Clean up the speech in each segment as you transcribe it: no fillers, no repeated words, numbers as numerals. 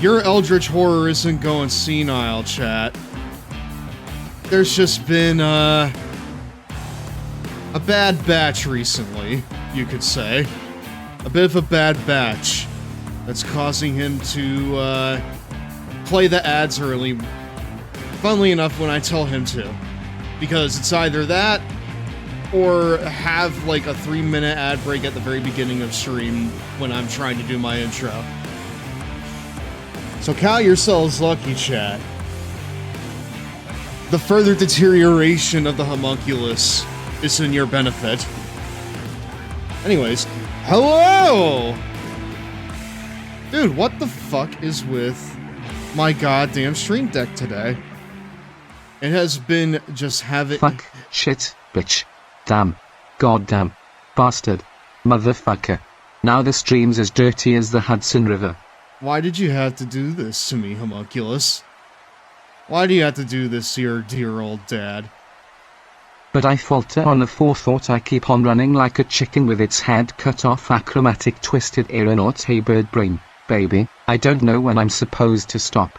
Your Eldritch Horror isn't going senile, chat. There's just been, a bad batch recently, you could say. A bit of a bad batch that's causing him to, play the ads early, funnily enough, when I tell him to. Because it's either that, or have, like, a 3-minute ad break at the very beginning of stream when I'm trying to do my intro. So count yourselves lucky, chat. The further deterioration of the homunculus is in your benefit. Anyways, hello! Dude, what the fuck is with my goddamn stream deck today? It has been just having— Fuck, shit, bitch, damn, goddamn, bastard, motherfucker. Now the stream's as dirty as the Hudson River. Why did you have to do this to me, homunculus? Why do you have to do this to your dear old dad? But I falter on the forethought. I keep on running like a chicken with its head cut off, acrobatic twisted aeronaut, hey bird brain, baby. I don't know when I'm supposed to stop.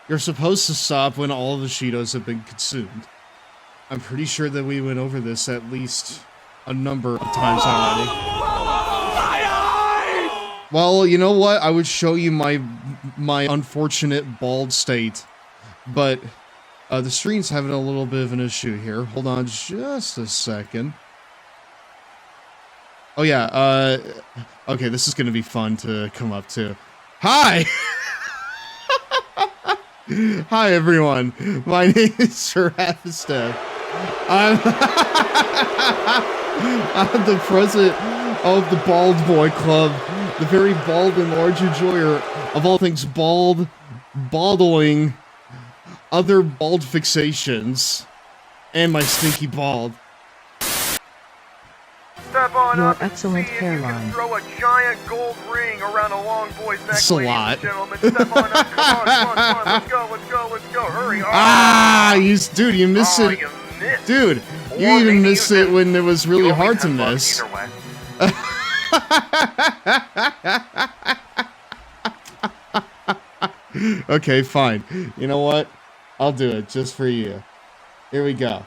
You're supposed to stop when all the Cheetos have been consumed. I'm pretty sure that we went over this at least a number of times already. Well, you know what? I would show you my unfortunate bald state, but the stream's having a little bit of an issue here. Hold on just a second. Oh yeah, okay, this is gonna be fun to come up to. Hi! Hi everyone, my name is GirafaStev. I'm the president of the Bald Boy Club, the very bald and large enjoyer of all things bald, balding, other bald fixations, and my stinky bald. Step on Your up and excellent see if you can hairline. throw a giant gold ring around a long boy's neck. It's a ladies lot. and gentlemen. Step on up. Come on, come on, come on. Let's go, let's go, let's go. Hurry. Ah, dude, you missed it. You missed. Dude, you Or even maybe missed you it didn't. when it was really You hard to always have miss. luck either way. Okay, fine. You know what? I'll do it just for you. Here we go.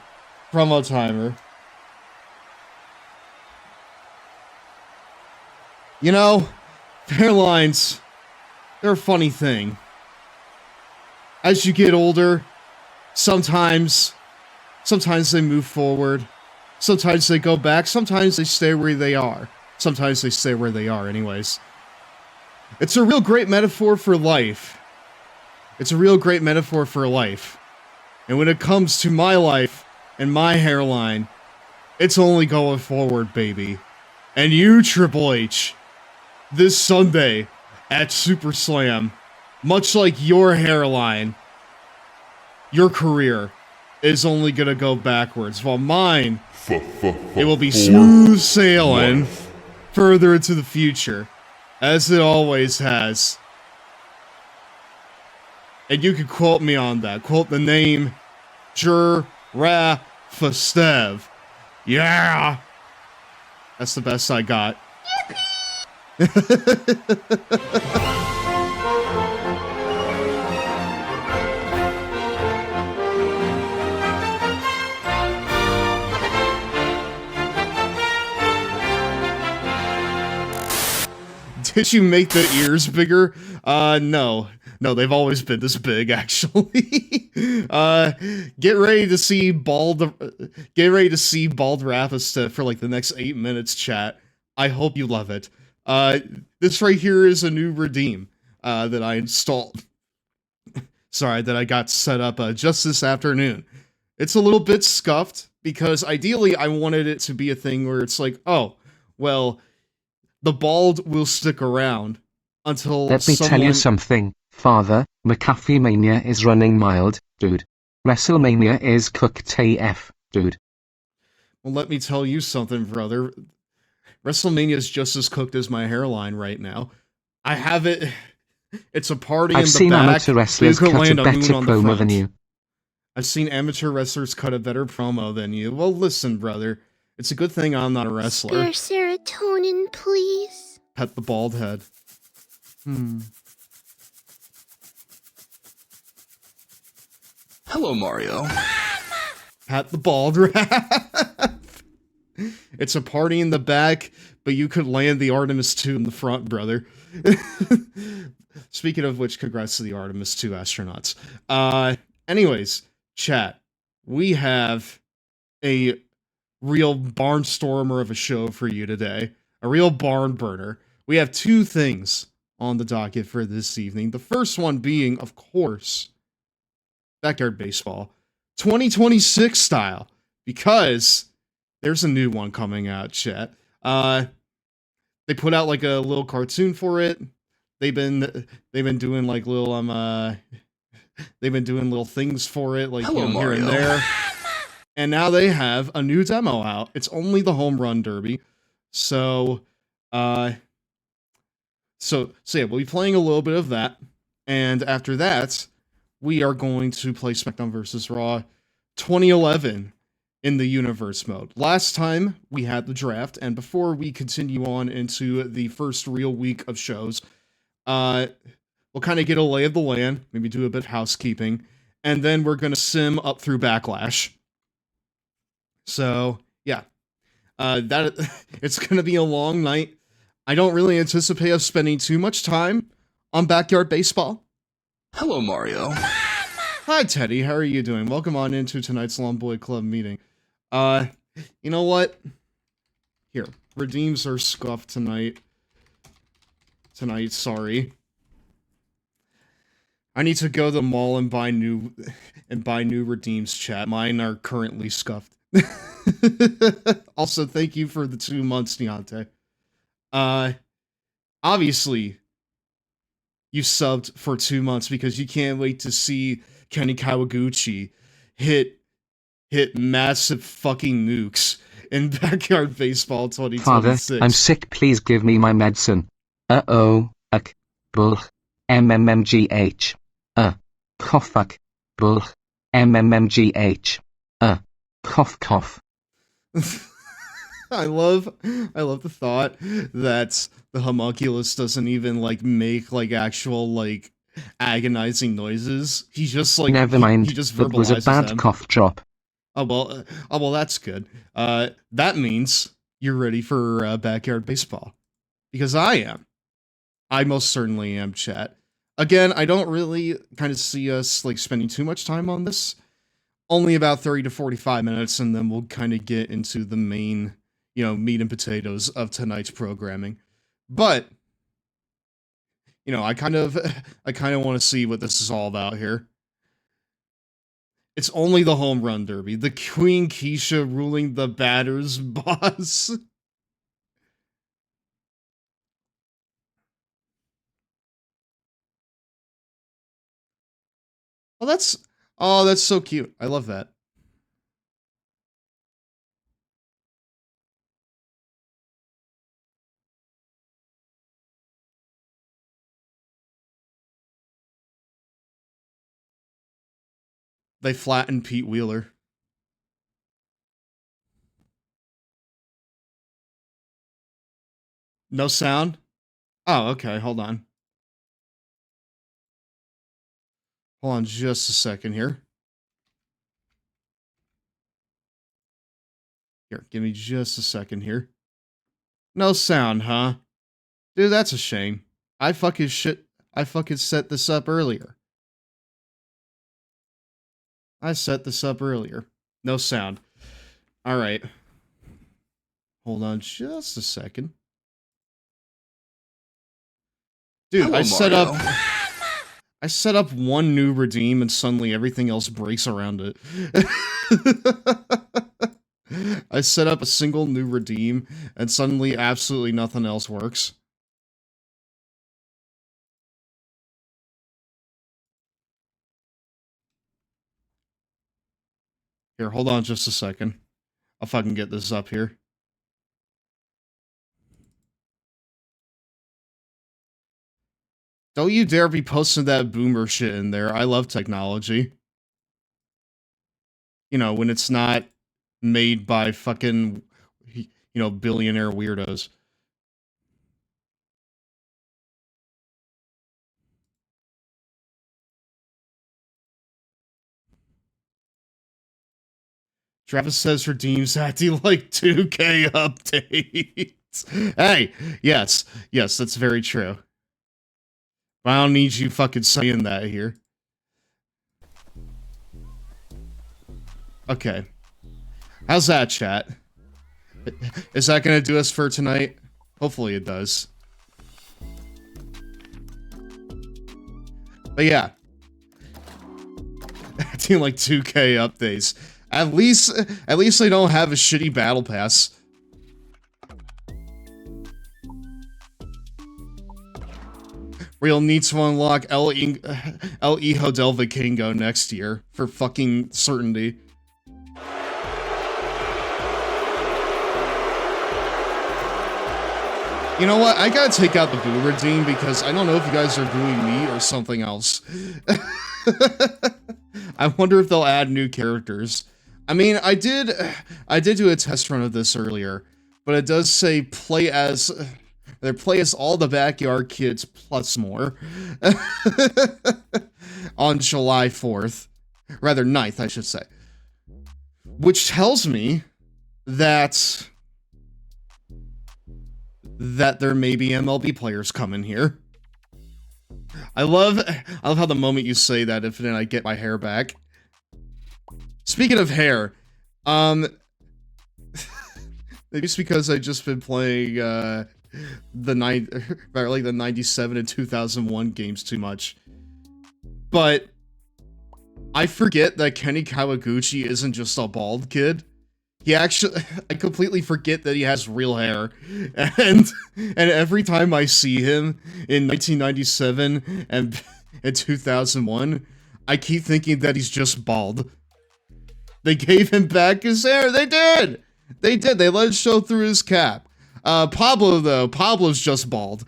Promo timer. You know, hairlines, they're a funny thing. As you get older, sometimes they move forward, sometimes they go back, sometimes they stay where they are. Sometimes they stay where they are anyways. It's a real great metaphor for life. It's a real great metaphor for life. And when it comes to my life and my hairline, it's only going forward, baby. And you, Triple H, this Sunday at Super Slam, much like your hairline, your career is only gonna go backwards, while mine, it will be smooth sailing further into the future, as it always has. And you can quote me on that. Quote the name GirafaStev. Yeah! That's the best I got. Did you make the ears bigger? No. No, they've always been this big, actually. Get ready to see bald GirafaStev for like the next 8 minutes, chat. I hope you love it. This right here is a new redeem, that I installed. Sorry, that I got set up, just this afternoon. It's a little bit scuffed, because ideally I wanted it to be a thing where it's like, oh, well, the bald will stick around until Let me tell you something, Father, McAfee Mania is running mild, dude. WrestleMania is cooked AF, dude. Well, let me tell you something, brother. WrestleMania is just as cooked as my hairline right now. I have it. It's a party in the back. I've seen amateur wrestlers cut a better promo than you. I've seen amateur wrestlers cut a better promo than you. Well, listen, brother. It's a good thing I'm not a wrestler. Spare serotonin, please. Pet the bald head. Hello, Mario. Pat the bald rap. It's a party in the back, but you could land the Artemis 2 in the front, brother. Speaking of which, congrats to the Artemis 2 astronauts. Anyways, chat, we have a real barnstormer of a show for you today. A real barn burner. We have two things on the docket for this evening. The first one being, of course, Backyard Baseball 2026 style, because there's a new one coming out, chat. They put out like a little cartoon for it. They've been doing like little they've been doing little things for it, like Hello, here and Mario. there. And now they have a new demo out. It's only the home run derby. So yeah, we'll be playing a little bit of that. And after that, we are going to play SmackDown vs. Raw 2011 in the universe mode. Last time we had the draft, and before we continue on into the first real week of shows, we'll kind of get a lay of the land, maybe do a bit of housekeeping, and then we're going to sim up through Backlash. So, yeah. It's going to be a long night. I don't really anticipate us spending too much time on Backyard Baseball. Hello, Mario. Hi, Teddy. How are you doing? Welcome on into tonight's Long Boy Club meeting. You know what? Here, redeems are scuffed tonight. Sorry. I need to go to the mall and buy new redeems, chat. Mine are currently scuffed. Also, thank you for the 2 months, Deontay. Obviously, you subbed for 2 months because you can't wait to see Kenny Kawaguchi hit massive fucking nukes in Backyard Baseball 2026. Father, I'm sick, please give me my medicine. Uh-oh, bull, MMMGH. Cough, bull, MMMGH. Cough. I love the thought that the homunculus doesn't even like make like actual like agonizing noises. He just like Never mind, he just that was a verbalizes bad them. cough drop. Oh well, that's good. That means you're ready for Backyard Baseball, because I am. I most certainly am, chat. Again, I don't really kind of see us like spending too much time on this. Only about 30 to 45 minutes, and then we'll kind of get into the main, meat and potatoes of tonight's programming. But, I kind of want to see what this is all about here. It's only the home run derby. The Queen Keisha ruling the batter's boss. that's so cute. I love that. They flattened Pete Wheeler. No sound? Oh, okay, hold on. Hold on just a second here. Here, give me just a second here. No sound, huh? Dude, that's a shame. I fucking set this up earlier. I set this up earlier. No sound. Alright. Hold on just a second. Dude, Hello, I set up one new redeem and suddenly everything else breaks around it. I set up a single new redeem and suddenly absolutely nothing else works. Here, hold on just a second. I'll fucking get this up here. Don't you dare be posting that boomer shit in there. I love technology. When it's not made by fucking, billionaire weirdos. Travis says redeems acting like 2K updates. Hey, yes, that's very true. But I don't need you fucking saying that here. Okay. How's that, chat? Is that gonna do us for tonight? Hopefully it does. But yeah. Acting like 2K updates. At least they don't have a shitty battle pass. We'll need to unlock El Hijo del Vikingo next year for fucking certainty. You know what? I gotta take out the Vtuber team because I don't know if you guys are doing me or something else. I wonder if they'll add new characters. I mean, I did do a test run of this earlier, but it does say play as all the backyard kids plus more on July 4th, rather 9th, I should say, which tells me that there may be MLB players coming here. I love how the moment you say that, if then I get my hair back. Speaking of hair, maybe it's because I just been playing the 97 and 2001 games too much. But I forget that Kenny Kawaguchi isn't just a bald kid. I completely forget that he has real hair, and every time I see him in 1997 and 2001, I keep thinking that he's just bald. They gave him back his hair. They did. They let it show through his cap. Pablo's just bald.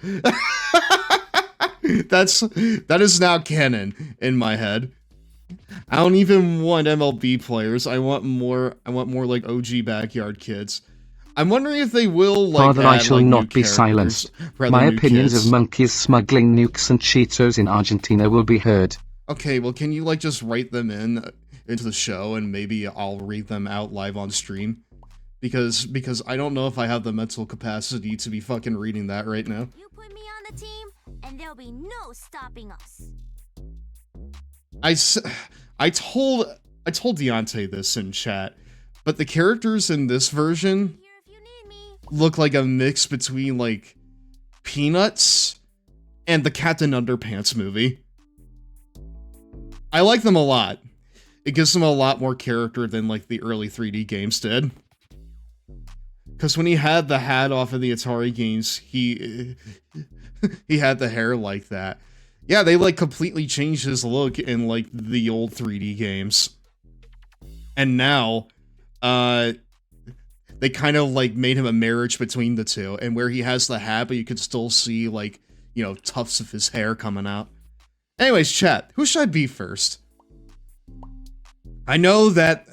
That is now canon in my head. I don't even want MLB players. I want more like OG backyard kids. I'm wondering if they will like Father, I shall not be silenced. My opinions of monkeys smuggling nukes and Cheetos in Argentina will be heard. Okay, well, can you like just write them into the show and maybe I'll read them out live on stream? Because I don't know if I have the mental capacity to be fucking reading that right now. You put me on the team, and there'll be no stopping us. I told Deontay this in chat, but the characters in this version look like a mix between like Peanuts and the Captain Underpants movie. I like them a lot. It gives them a lot more character than like the early 3D games did. Because when he had the hat off of the Atari games, he had the hair like that. Yeah, they like completely changed his look in like the old 3D games. And now, they kind of like made him a marriage between the two, and where he has the hat, but you can still see like, you know, tufts of his hair coming out. Anyways, chat, who should I be first? I know that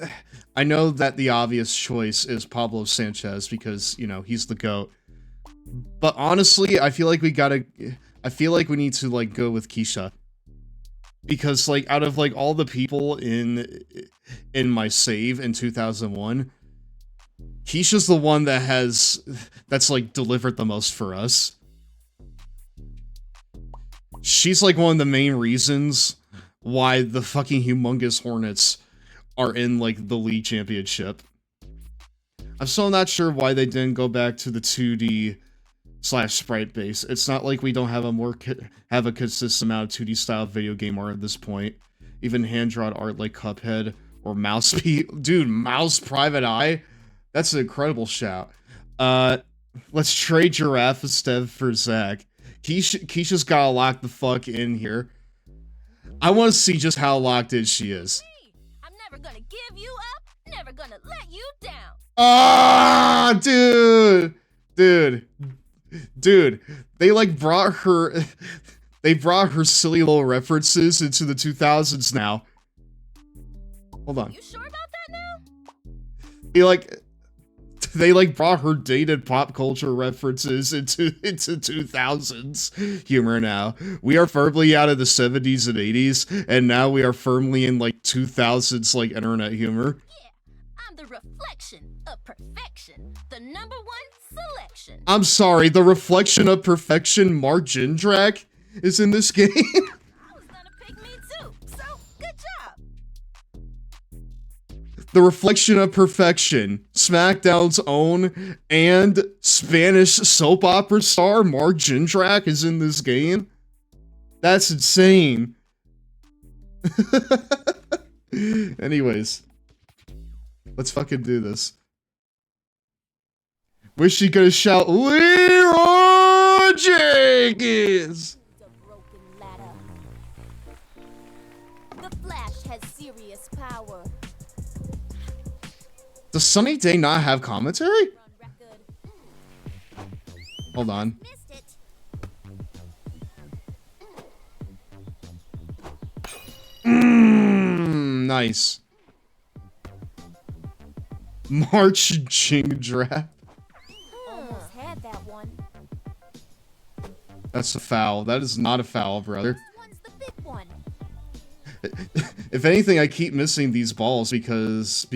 the obvious choice is Pablo Sanchez because, you know, he's the GOAT. But honestly, I feel like we need to like go with Keisha. Because like out of like all the people in my save in 2001, Keisha's the one that's like delivered the most for us. She's like one of the main reasons why the fucking humongous Hornets are in like the league championship. I'm still not sure why they didn't go back to the 2D / sprite base. It's not like we don't have a consistent amount of 2D style video game art at this point. Even hand-drawn art like Cuphead or Mouse dude, Mouse Private Eye? That's an incredible shout. Let's trade GirafaStev for Zach. Keisha's gotta lock the fuck in here. I want to see just how locked in she is. I'm never gonna give you up, never gonna let you down. Ah, dude, they like brought her silly little references into the 2000s now. Hold on. You sure about that now? They brought her dated pop culture references into 2000s humor now. We are firmly out of the 70s and 80s, and now we are firmly in like 2000s like internet humor. Yeah, I'm the reflection of perfection. The #1 selection. I'm sorry, the reflection of perfection, Mark Jindrak, is in this game? I was gonna pick me too, so good job. The reflection of perfection, SmackDown's own and Spanish soap opera star Mark Jindrak is in this game? That's insane. Anyways, let's fucking do this. Wish you could shout Leroy Jenkins. The broken ladder. The Flash has serious power. Does Sunny Day not have commentary? On record. Hold on. Missed it. Nice. March Jindrak. Almost had that one. That's a foul. That is not a foul, brother. This one's the big one. If anything, I keep missing these balls because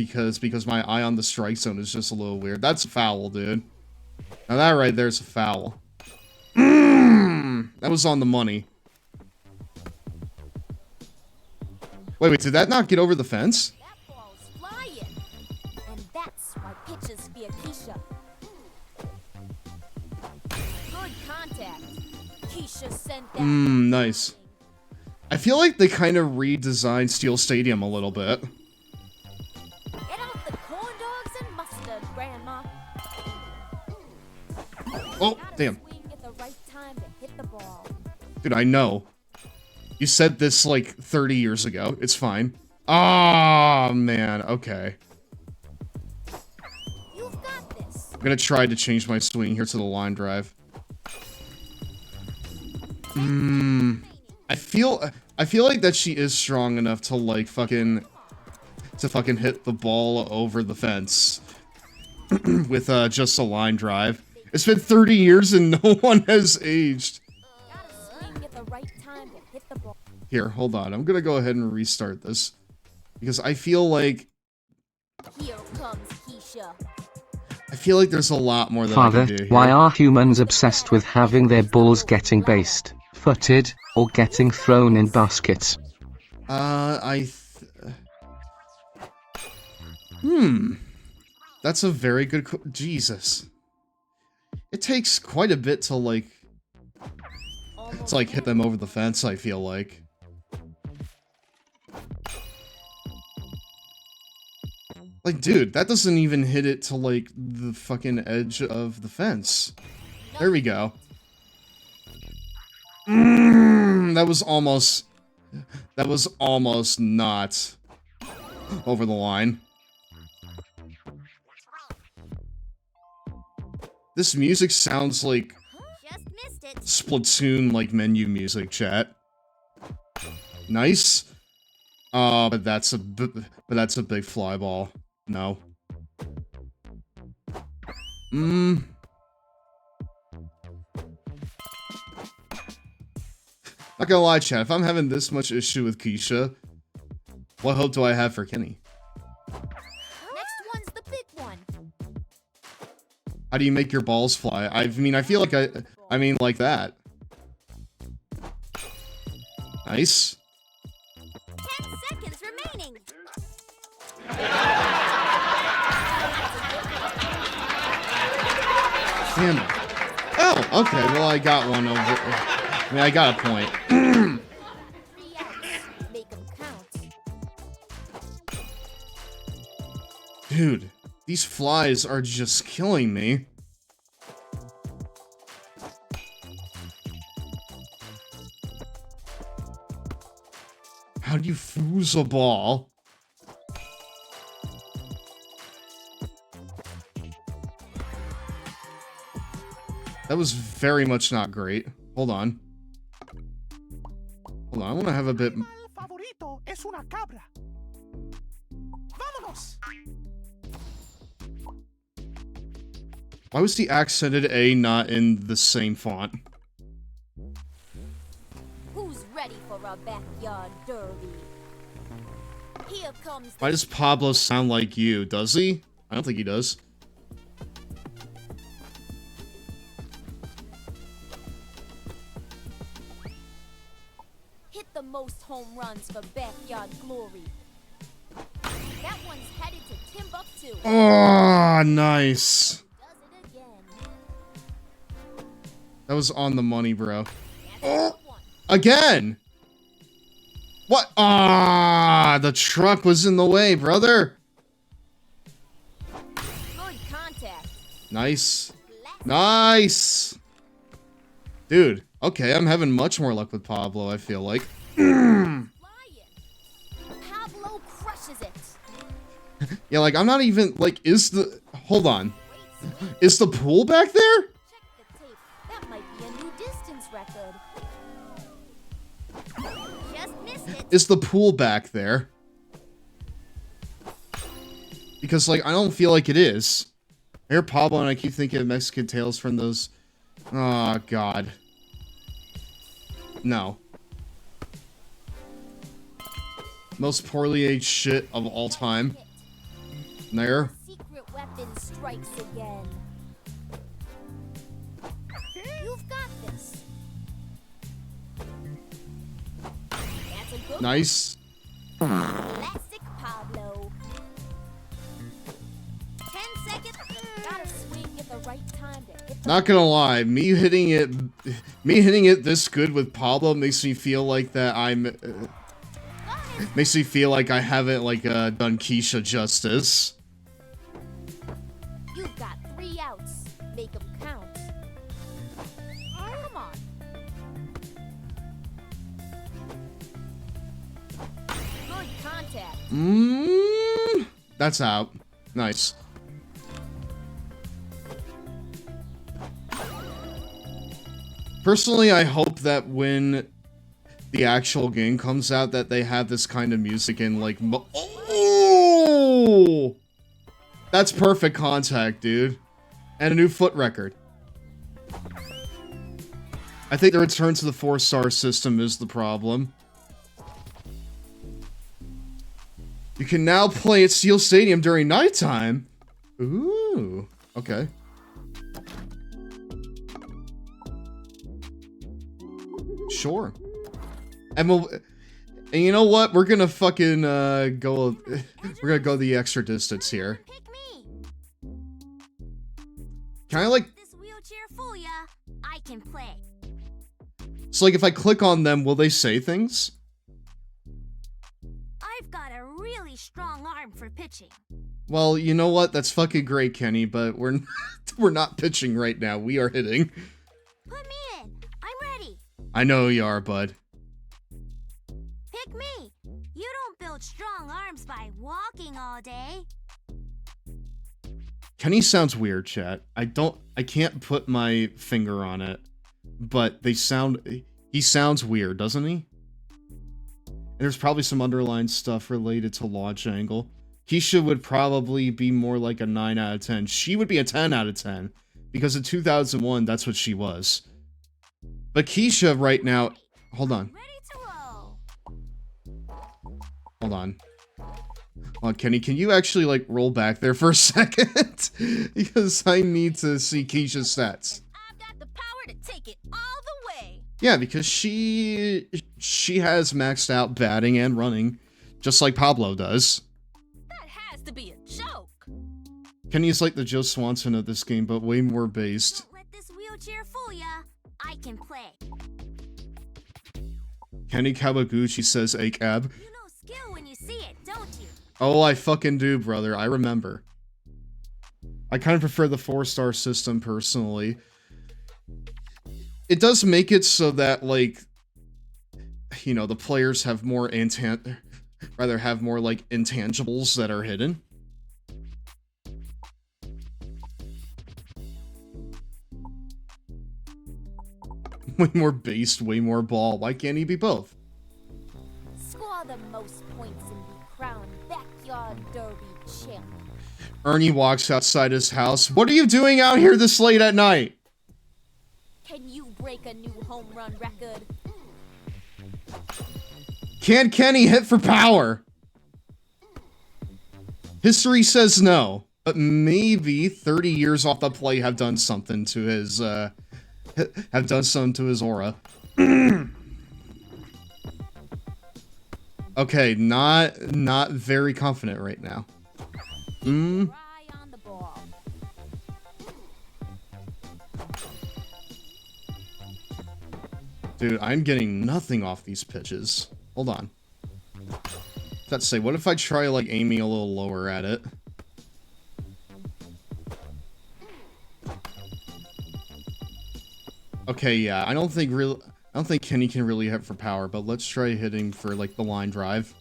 my eye on the strike zone is just a little weird. That's a foul, dude. Now that right there's a foul. That was on the money. Wait, did that not get over the fence? That ball's flying. And that's why pitchers fear Keisha. Good contact. Keisha sent that. Nice. I feel like they kind of redesigned Steel Stadium a little bit. Get out the corn dogs and mustard, Grandma. Oh, Gotta damn. swing at the right time to hit the ball. Dude, I know. You said this like 30 years ago. It's fine. Oh, man. Okay. You've got this. I'm gonna try to change my swing here to the line drive. I feel like that she is strong enough to like fucking hit the ball over the fence with just a line drive. It's been 30 years and no one has aged. Gotta swing at the right time to hit the ball. Here, hold on. I'm gonna go ahead and restart this because I feel like Here comes Keisha. there's a lot more that I Father, can do here. why are humans obsessed with having their balls getting based, footed, or getting thrown in baskets? That's a very good Jesus. It takes quite a bit to like hit them over the fence, I feel like. Like, dude, that doesn't even hit it to like the fucking edge of the fence. There we go. That was almost not over the line. This music sounds like Just missed it. Splatoon like menu music, chat. Nice. But that's a big fly ball. No. Not gonna lie, chat, if I'm having this much issue with Keisha, what hope do I have for Kenny? Next one's the big one. How do you make your balls fly? I mean, I feel like I mean like that. Nice. 10 seconds remaining. Damn it. Oh, okay, well I got one over. I mean, I got a point. 3 outs. Make 'em count. Dude, these flies are just killing me. How do you fuse a ball? That was very much not great. Hold on. Hold on, I want to have a bit... favorito es una cabra. Vámonos. Why was the accented A not in the same font? Who's ready for a backyard derby? Here comes Why the does Pablo sound like you? Does he? I don't think he does. hit the most home runs for backyard glory. That one's headed to Timbuktu. Oh, nice. Does it again. That was on the money, bro. That's another one. Again! What? Ah, the truck was in the way, brother. Good contact. Nice. Blast Nice. Dude, okay, I'm having much more luck with Pablo, I feel like. flying. Pablo crushes it. Yeah, like, I'm not even, like, hold on. Great swing. Is the pool back there? Check the tape. That might be a new distance record. Just missed it. Is the pool back there? Because, like, I don't feel like it is. I hear Pablo and I keep thinking of Mexican tales from those... Oh, God. No. Most poorly aged shit of all time. There. Secret weapon strikes again. You've got this. That's a good Nice. classic Pablo. 10 seconds. Gotta swing at the right time to hit the Not gonna lie, me hitting it this good with Pablo makes me feel like that makes me feel like I haven't, like, done Keisha justice. You've got 3 outs. Make 'em count. Come on. Good contact. That's out. Nice. Personally, I hope that when the actual game comes out that they have this kind of music in, like, oh! That's perfect contact, dude. And a new foot record. I think the return to the 4-star system is the problem. You can now play at Steel Stadium during nighttime. Ooh, okay. Sure. And you know what? We're gonna fucking go. We're gonna go the extra distance here. Pick me. Can I, like? This wheelchair fool ya. I can play. So, like, if I click on them, will they say things? I've got a really strong arm for pitching. Well, you know what? That's fucking great, Kenny. But we're not pitching right now. We are hitting. Put me in. I'm ready. I know you are, bud. Pick me. You don't build strong arms by walking all day. Kenny sounds weird, chat. I can't put my finger on it, but he sounds weird, doesn't he? And there's probably some underlying stuff related to launch angle. Keisha would probably be more like a 9 out of 10. She would be a 10 out of 10, because in 2001, that's what she was. But Keisha right now, hold on. Ready to roll. Hold on. Kenny, can you actually, like, roll back there for a second? Because I need to see Keisha's stats. I've got the power to take it all the way. Yeah, because she has maxed out batting and running, just like Pablo does. That has to be a joke. Kenny's like the Joe Swanson of this game, but way more based. Don't let this wheelchair fool ya. I can play. Kenny Kawaguchi says ACAB. You know skill when you see it, don't you? Oh, I fucking do, brother. I remember. I kind of prefer the 4-star system, personally. It does make it so that, like, you know, the players have more like, intangibles that are hidden. Way more based, way more ball. Why can't he be both? Score the most points and be crowned backyard derby champ. Ernie walks outside his house. What are you doing out here this late at night? Can you break a new home run record? Can Kenny hit for power? History says no, but maybe 30 years off the plate have done something to his, have done something to his aura. Okay, not very confident right now. Eye on the ball. Dude, I'm getting nothing off these pitches. Hold on. Let's say, what if I try, like, aiming a little lower at it? Okay, yeah, I don't think Kenny can really hit for power, but let's try hitting for, like, the line drive.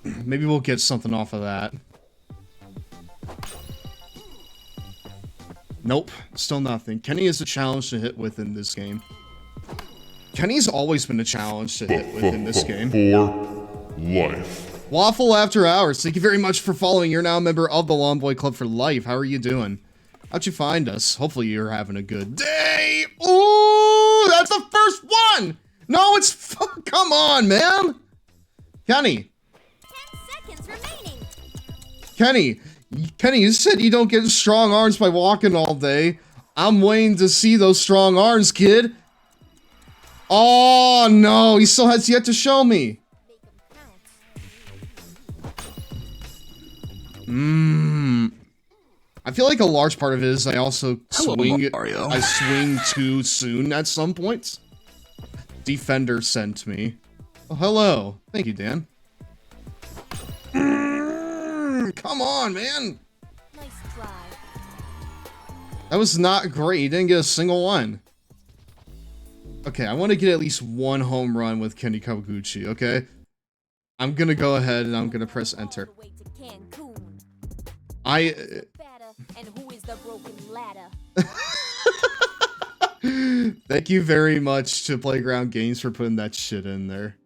Maybe we'll get something off of that. Nope, still nothing. Kenny is a challenge to hit with in this game. Kenny's always been a challenge to hit with in this game. For life. Waffle After Hours, thank you very much for following. You're now a member of the Lawn Boy Club for life. How are you doing? How'd you find us? Hopefully you're having a good day. Ooh, that's the first one! No, it's... Come on, man! Kenny. 10 seconds remaining. Kenny, you said you don't get strong arms by walking all day. I'm waiting to see those strong arms, kid. Oh, no, he still has yet to show me. I feel like a large part of it is I also Hello, swing. Mario. I swing too soon at some points. Defender sent me. Oh, hello. Thank you, Dan. Come on, man. Nice try. That was not great. You didn't get a single one. Okay, I want to get at least one home run with Kenny Kawaguchi, okay? I'm gonna go ahead and I'm gonna press enter. All the way to Cancun. I... Batter, and who is the broken ladder? Thank you very much to Playground Games for putting that shit in there.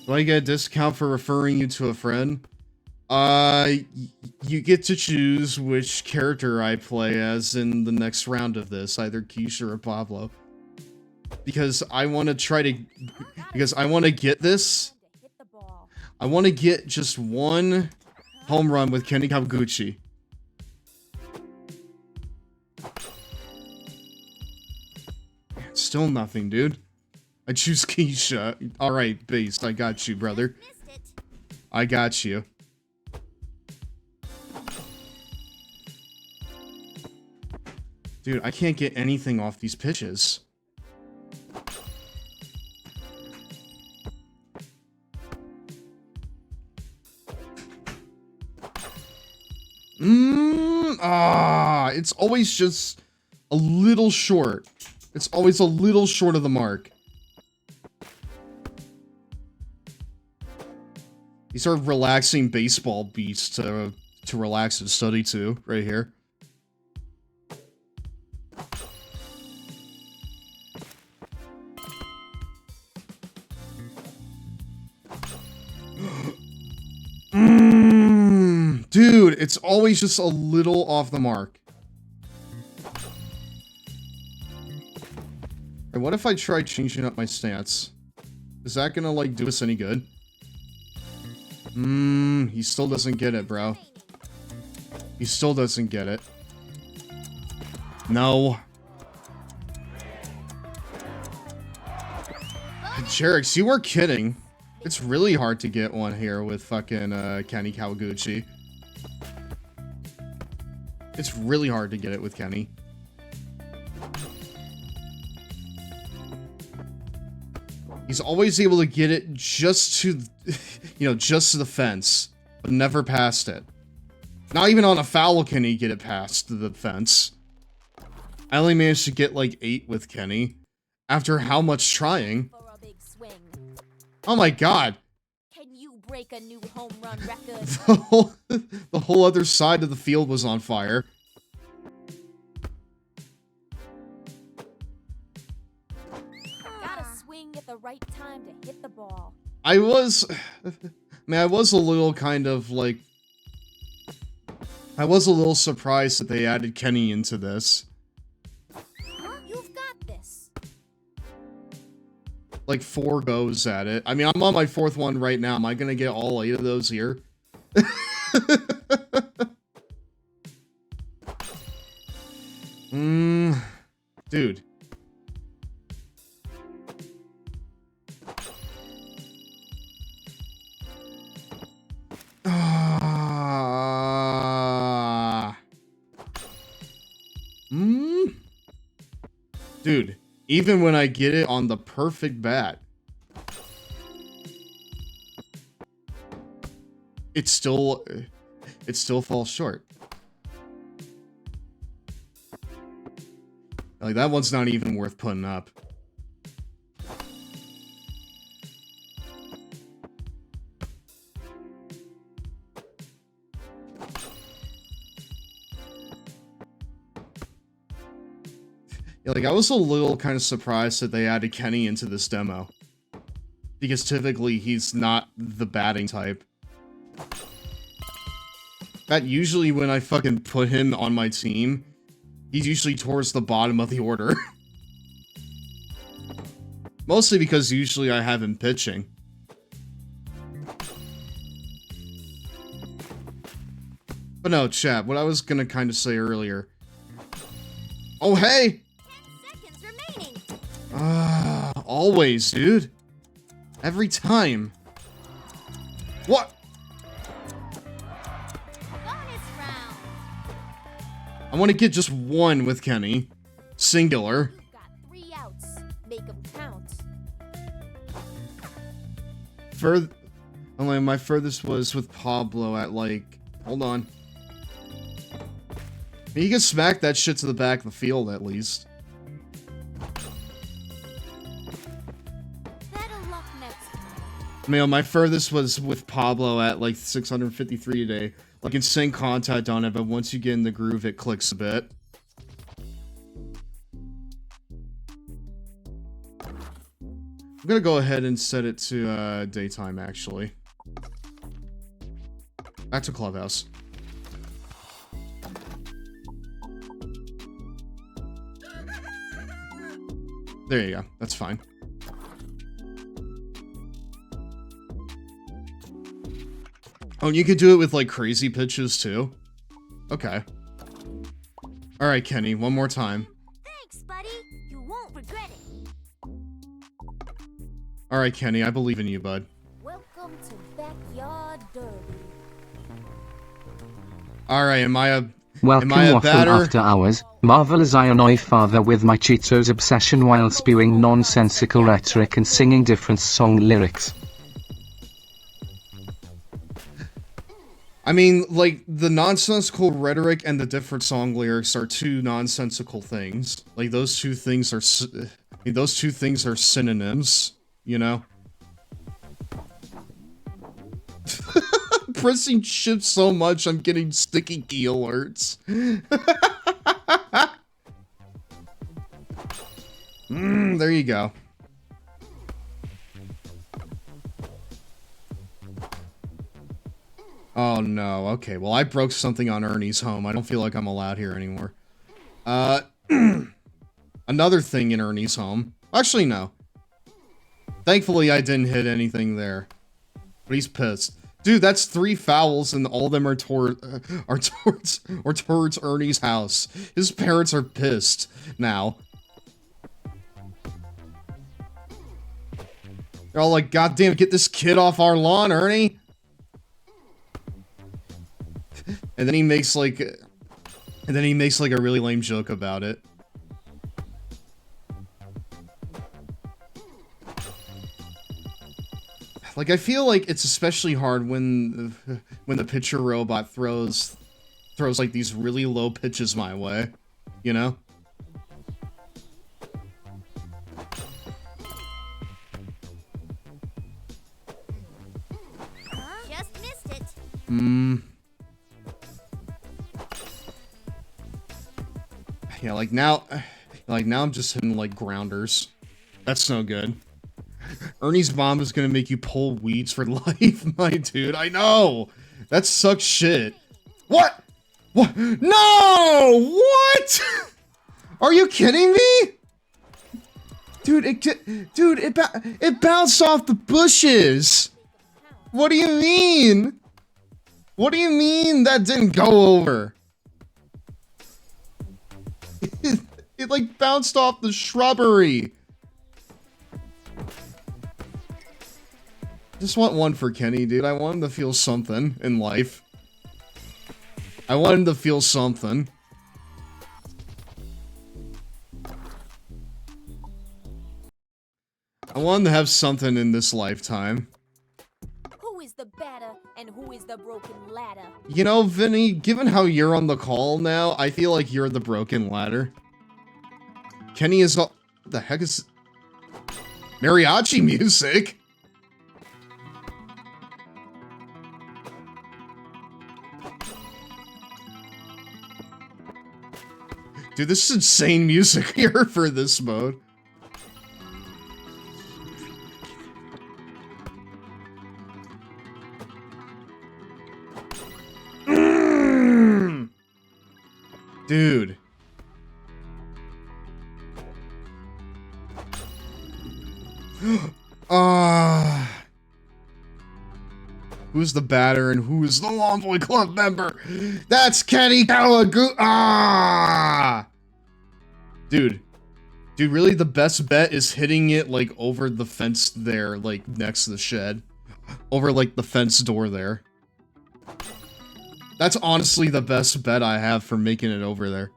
Do I get a discount for referring you to a friend? You get to choose which character I play as in the next round of this, either Keisha or Pablo. Because I want to try to... Because I want to get this. Hit the ball. I want to get just one home run with Kenny Kawaguchi. Still nothing, dude. I choose Keisha. Alright, Beast, I got you, brother. Missed it. I got you. Dude, I can't get anything off these pitches. It's always just a little short. It's always a little short of the mark. These are relaxing baseball beats to relax and study to, right here. Dude, it's always just a little off the mark. And what if I try changing up my stance? Is that gonna, like, do us any good? He still doesn't get it, bro. He still doesn't get it. No. Jerix, you were kidding. It's really hard to get one here with fucking, Kenny Kawaguchi. It's really hard to get it with Kenny. He's always able to get it just to, you know, just to the fence, but never past it. Not even on a foul can he get it past the fence. I only managed to get like 8 with Kenny after how much trying. For a big swing. Oh my god. Can you break a new home run record? The whole other side of the field was on fire. Gotta swing at the right time to hit the ball. I was a little kind of like... I was a little surprised that they added Kenny into this. like 4 goes at it. I mean, I'm on my 4th one right now. Am I gonna get all 8 of those here? Dude. Dude, even when I get it on the perfect bat, it still falls short. Like, that one's not even worth putting up. Yeah, like, I was a little kind of surprised that they added Kenny into this demo. Because typically, he's not the batting type. That usually, when I fucking put him on my team, he's usually towards the bottom of the order. Mostly because usually I have him pitching. But no, chat, what I was gonna kind of say earlier. Oh, hey! 10 seconds remaining. Always, dude. Every time. What? Bonus round. I want to get just one with Kenny. Singular. You've got 3 outs. Make them count. Only my furthest was with Pablo at, like... Hold on. I mean, you can smack that shit to the back of the field, at least. Better luck next time. I mean, my furthest was with Pablo at, like, 653 today. Like, insane contact on it, but once you get in the groove, it clicks a bit. I'm gonna go ahead and set it to, daytime, actually. Back to Clubhouse. There you go. That's fine. Oh, and you could do it with, like, crazy pitches, too? Okay. Alright, Kenny, one more time. Thanks, buddy. You won't regret it. Alright, Kenny, I believe in you, bud. Welcome to Backyard Derby. Alright, am I a Welcome Waffle batter? After Hours. Marvel as I annoy father with my Cheetos obsession while spewing nonsensical rhetoric and singing different song lyrics. I mean, like, the nonsensical rhetoric and the different song lyrics are 2 nonsensical things. Like, those two things are synonyms, you know? Pressing shift so much, I'm getting sticky key alerts. There you go. Oh no, okay, well I broke something on Ernie's home. I don't feel like I'm allowed here anymore. Another thing in Ernie's home. Actually, no. Thankfully, I didn't hit anything there. But he's pissed. Dude, that's 3 fouls and all of them are towards Ernie's house. His parents are pissed now. They're all like, "God damn, get this kid off our lawn, Ernie." And then he makes like a really lame joke about it. Like, I feel like it's especially hard when the pitcher robot throws like these really low pitches my way, you know? Just missed it. Yeah, like now I'm just hitting like grounders. That's no good. Ernie's mom is gonna make you pull weeds for life, my dude. I know! That sucks shit. What? What? No! What? Are you kidding me? Dude, it bounced off the bushes. What do you mean? What do you mean that didn't go over? It like bounced off the shrubbery. Just want one for Kenny, dude. I want him to feel something in life. I want him to feel something. I want him to have something in this lifetime. Who is the batter and who is the broken ladder? You know, Vinny, given how you're on the call now, I feel like you're the broken ladder. Kenny is all... What the heck is... Mariachi music? Dude, this is insane music here for this mode. Dude. Who's the batter and who is the Long Boy Club member? That's Kenny Kawagu. Dude. Dude, really the best bet is hitting it like over the fence there, like next to the shed. Over like the fence door there. That's honestly the best bet I have for making it over there.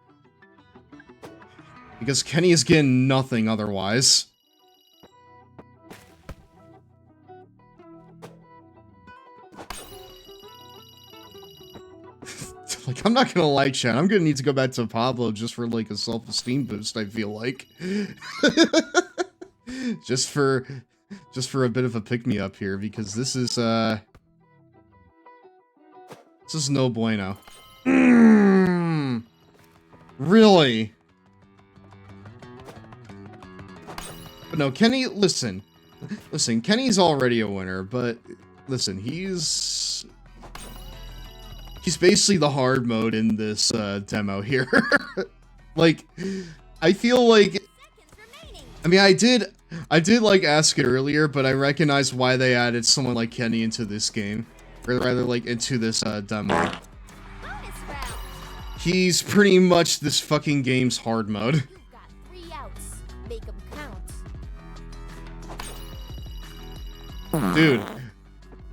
Because Kenny is getting nothing otherwise. Like, I'm not gonna lie, chat. I'm gonna need to go back to Pablo just for, like, a self-esteem boost, I feel like. just for a bit of a pick-me-up here, because this is no bueno. Really? But no, Kenny, listen. Listen, Kenny's already a winner, but listen, he's basically the hard mode in this demo here. Like, I feel like, I mean, I did like ask it earlier, but I recognize why they added someone like Kenny into this game, or rather like into this demo. He's pretty much this fucking game's hard mode. You've got 3 outs. Make 'em count.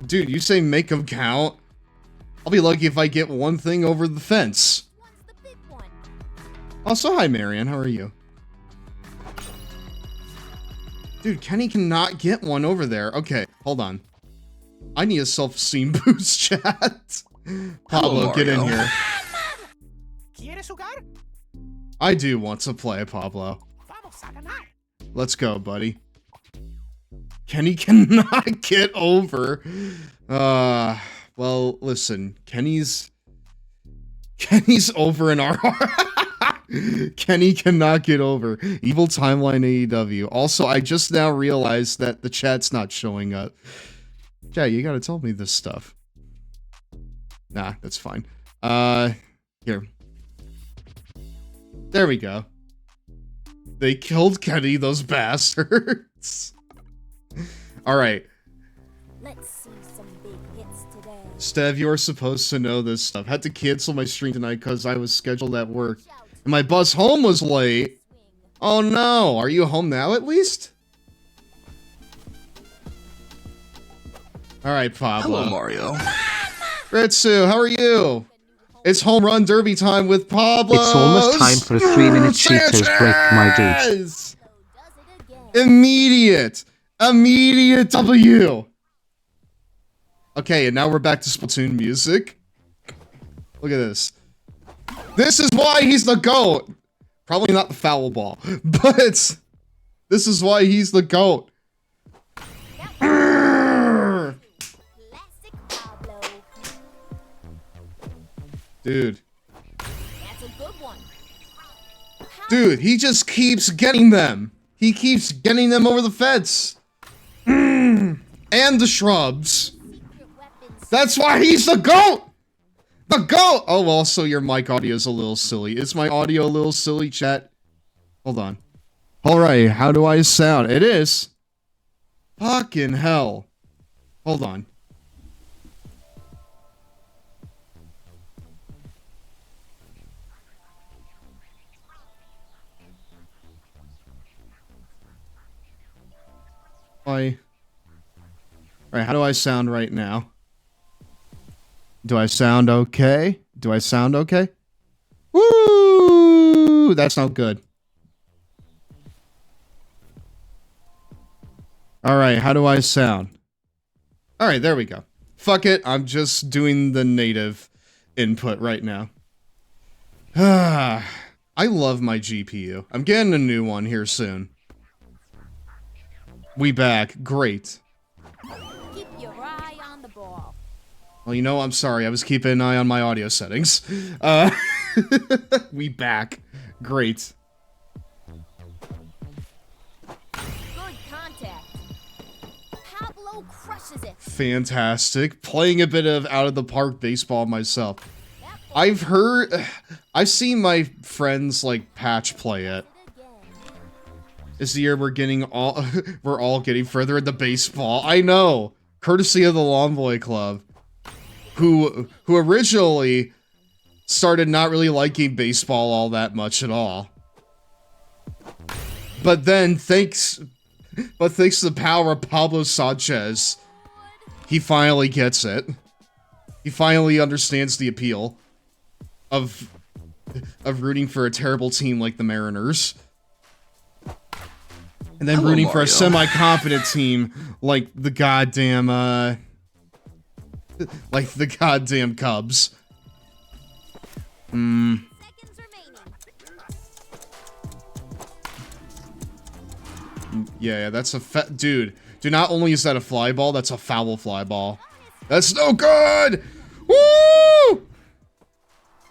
Dude, you say make them count? I'll be lucky if I get one thing over the fence. One's the big one. Also, hi Marianne, how are you? Dude, Kenny cannot get one over there. Okay, hold on. I need a self-esteem boost, chat. Pablo, Hello, get in Mario. here. ¿Quieres jugar? I do want to play, Pablo. Vamos a ganar. Let's go, buddy. Kenny cannot get over. Well, listen. Kenny's over in our heart. Kenny cannot get over. Evil Timeline AEW. Also, I just now realized that the chat's not showing up. Chat, you gotta tell me this stuff. Nah, that's fine. Here. There we go. They killed Kenny, those bastards. Alright. Let's see some big hits today. Stev, you're supposed to know this stuff. Had to cancel my stream tonight because I was scheduled at work. And my bus home was late. Oh no, are you home now at least? Alright, Pablo. Hello, Mario. Ritsu, how are you? It's home run derby time with Pablo. It's almost time for a 3-minute Cheetos break, my dude. So does it again. Immediate W. Okay, and now we're back to Splatoon music. Look at this. This is why he's the GOAT. Probably not the foul ball, but this is why he's the GOAT. Classic Pablo. Dude. That's a good one. Dude, he just keeps getting them. He keeps getting them over the fence. And the shrubs. Secret weapons. That's why he's the GOAT! The GOAT! Oh, also, your mic audio is a little silly. Is my audio a little silly, chat? Hold on. Alright, how do I sound? It is. Fucking hell. Hold on. Alright, how do I sound right now? Do I sound okay? Do I sound okay? Woo! That's not good. Alright, how do I sound? Alright, there we go. Fuck it, I'm just doing the native input right now. I love my GPU. I'm getting a new one here soon. We back. Great. Keep your eye on the ball. Well, you know, I'm sorry. I was keeping an eye on my audio settings. We back. Great. Good contact. Pablo crushes it. Fantastic. Playing a bit of out-of-the-park baseball myself. That ball I've seen my friends, like, Patch play it. again. This year we're all getting further into baseball. I know. Courtesy of the Lawn Boy Club. Who originally started not really liking baseball all that much at all. But then thanks to the power of Pablo Sanchez, he finally gets it. He finally understands the appeal of rooting for a terrible team like the Mariners. And then Hello, rooting for a Mario. semi-competent team like the goddamn Cubs. Seconds remaining. Yeah, that's a dude. Dude, not only is that a fly ball, that's a foul fly ball. That's no good! Woo!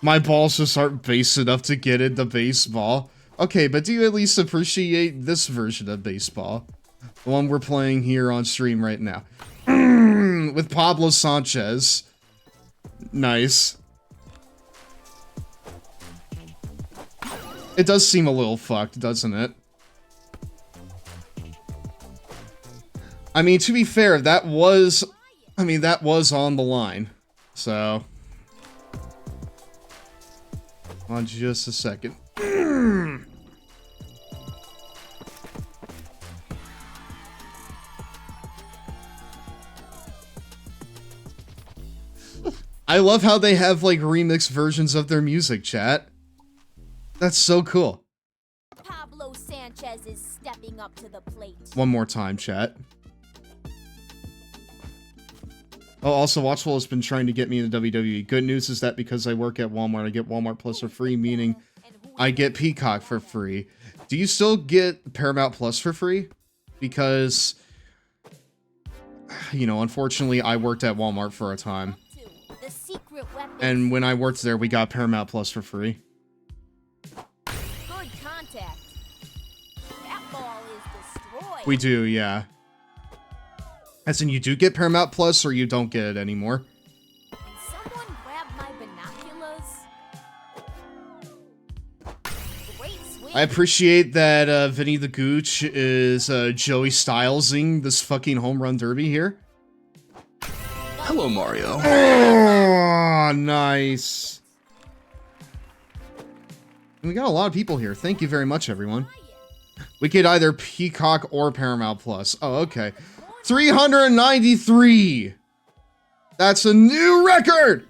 My balls just aren't base enough to get into baseball. Okay, but do you at least appreciate this version of baseball? The one we're playing here on stream right now. With Pablo Sanchez. Nice. It does seem a little fucked, doesn't it? I mean, to be fair, that was on the line. So, on just a second. I love how they have, like, remixed versions of their music, chat. That's so cool. Pablo Sanchez is stepping up to the plate. One more time, chat. Oh, also, Watchful has been trying to get me into WWE. Good news is that because I work at Walmart, I get Walmart Plus for free, meaning I get Peacock for free. Do you still get Paramount Plus for free? Because, you know, unfortunately, I worked at Walmart for a time. The secret weapon. And when I worked there, we got Paramount Plus for free. Good contact. That ball is destroyed. We do, yeah. As in, you do get Paramount Plus, or you don't get it anymore. Can someone grab my binoculars? Great swing. I appreciate that Vinny the Gooch is Joey Stylesing this fucking home run derby here. Hello, Mario. Oh, nice. And we got a lot of people here. Thank you very much, everyone. We get either Peacock or Paramount Plus. Oh, okay. 393. That's a new record.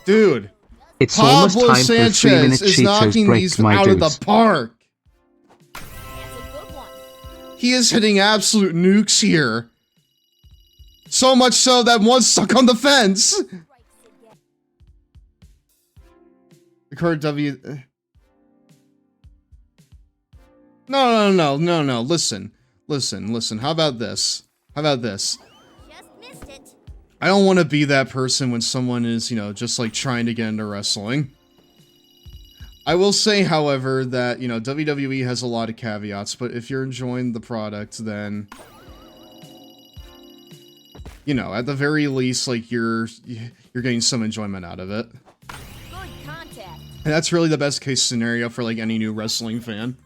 Dude. It's Pablo almost time for a Sanchez 3-minute is Cheetos knocking break, these my out dudes. of the park. That's a good one. He is hitting absolute nukes here. So much so that one stuck on the fence. Strikes again. The current W. No. Listen. How about this? Just missed it. I don't want to be that person when someone is, you know, just like trying to get into wrestling. I will say, however, that, you know, WWE has a lot of caveats, but if you're enjoying the product, then, you know, at the very least, like, you're getting some enjoyment out of it. Good contact. And that's really the best case scenario for like any new wrestling fan.